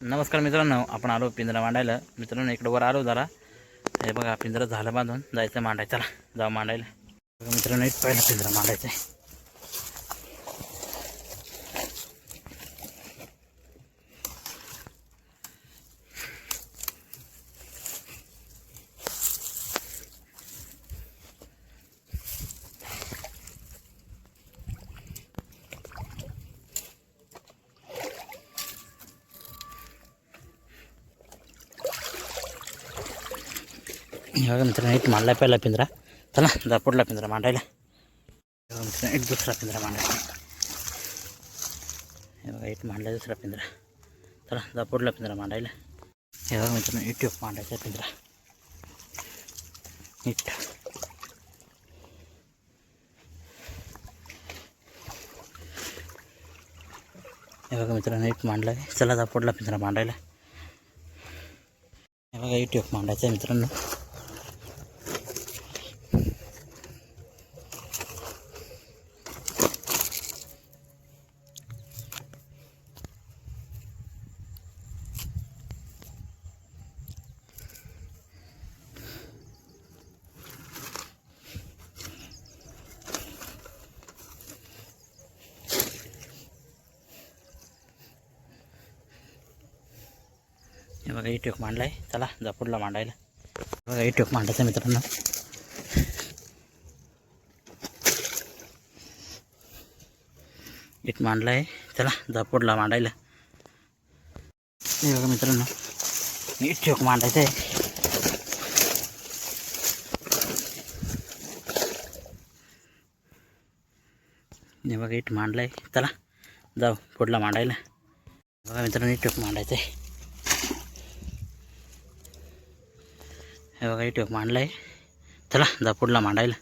नमस्कार मित्रांनो, आपण आलो पिंजरा मांडायला. मित्रांनो इकडे वर आलो जरा. हे बघा पिंजरा झालं बांधून, जायचं मांडायचं. चला जाऊ मांडायला. मित्रांनो एक पहिला पिंजरा मांडायचा आहे. बघा मित्रांनो एक मांडला पहिला पिंजरा. चला जा पुढला पिंजरा मांडायला. मित्रांनो एक दुसरा पिंजरा मांडायचा. हे बघा एक मांडला दुसरा पिंजरा. चला जा पुढला पिंजरा मांडायला. हे बघा मित्रांनो एक मांडायचा पिंजरा. नीट हे बघा मित्रांनो एक मांडला आहे. चला जा पुढला पिंजरा मांडायला. हे बघा एक मांडायचा आहे मित्रांनो. हे बघा एक मांडला आहे. चला जा पुढला मांडायला. बघा एक मांडायचा मित्रांनो. एक मांडला आहे. चला जा पुढला मांडायला. हे बघा मित्रांनो एक मांडायचं आहे. हे बघा एक मांडला आहे. चला जाऊ पुढला मांडायला. बघा मित्रांनो एक मांडायचं आहे. हे बघा एक मांडला आहे. चला जा पुढला मांडायला.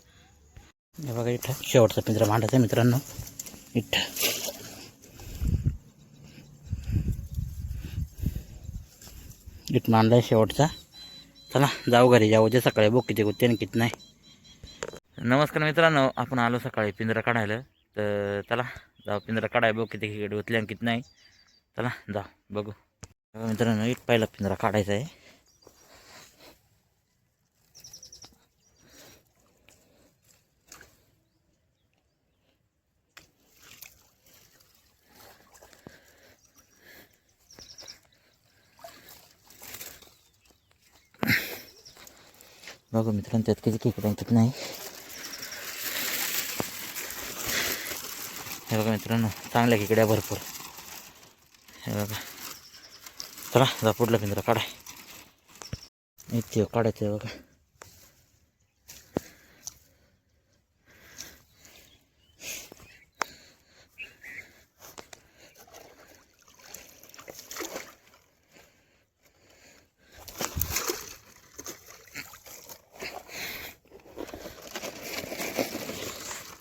हे बघा इथं शेवटचा पिंजरा मांडायचा आहे मित्रांनो. इथं इथं मांडला आहे शेवटचा. चला जाऊ घरी जाऊ. जे सकाळी बघ किती गुत्ते आणि किती नाही. नमस्कार मित्रांनो, आपण आलो सकाळी पिंजरा काढायला. तर चला जाऊ पिंजरा काढाय बघ किती खिकडे गुतले आणि किती नाही. चला जाऊ बघू. मित्रांनो एक पहिला पिंजरा काढायचा आहे. बघू मित्रांनो त्यात किती खेकडे किती नाही. हे बघा मित्रांनो चांगल्या खेकड्या भरपूर. हे बघा चला जा पुढला पिंजरा काढाय. इथे काढायचं आहे बघा.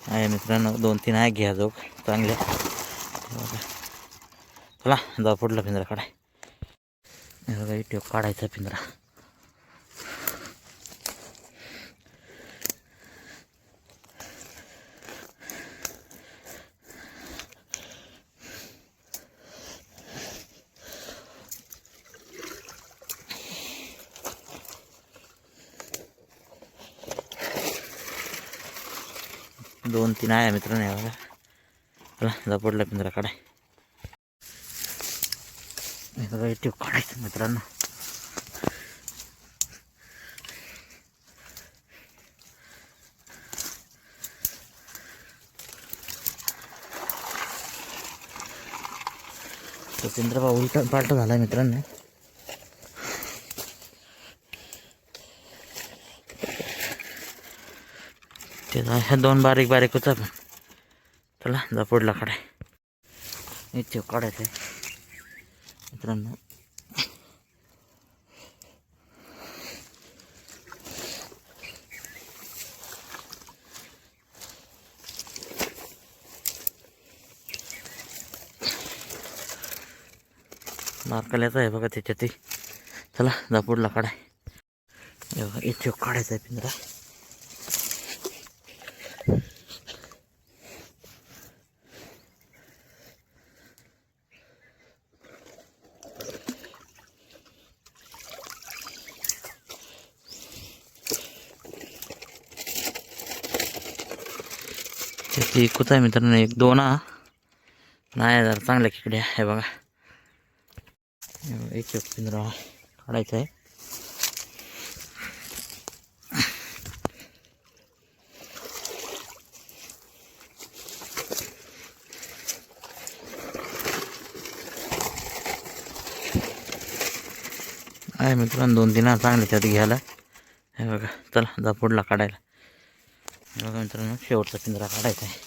आहे मित्रांनो 2-3 आहे घ्या जोग चांगले. चला जा पुढला पिंजरा काढाय. हे बघा इथे काढायचा पिंजरा. दोन तीन आहे मित्रांनो. हे बघा चला जा पुढला पिंजरा काढाय. हे बघा इथे काढायचं मित्रांनो. तो पिंजरा बा उलटा पालटा झाला मित्रांनो. ते ह्या दोन बारीक बारीक होता पण. चला जा पुढला काढाय. इथे काढायचं आहे मित्रांनो. मार्कल्याचा आहे बघा त्याच्यात. चला जा पुढला काढाय. इथे काढायचा आहे पिंजरा. ही कुठं आहे मित्रांनो, एक दोन नाही जरा चांगल्या खेकड्या आहे बघा. एक पिंजरा काढायचा आहे. आहे मित्रांनो 2-3 चांगले त्यात घ्यायला. हे बघा चला जा पुढला काढायला. हे बघा मित्रांनो शेवटचा पिंजरा काढायचा आहे.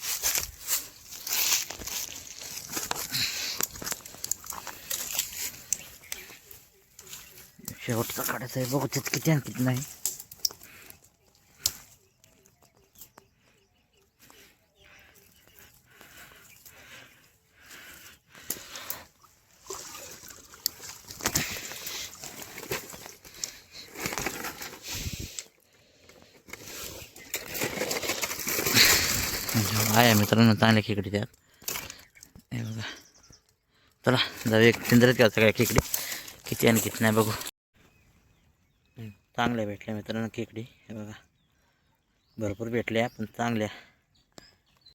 शेवटचा काढायचा आहे. बघू तिथे किती आणि किती नाही. आहे मित्रांनो चांगल्या खेकडी त्यात. हे बघा चला जाऊ एक पिंजऱ्यात घ्यायचं काय खेकडी किती आणि किती नाही बघू. चांगल्या भेटल्या मित्रांनो खेकडी. हे बघा भरपूर भेटल्या पण चांगल्या.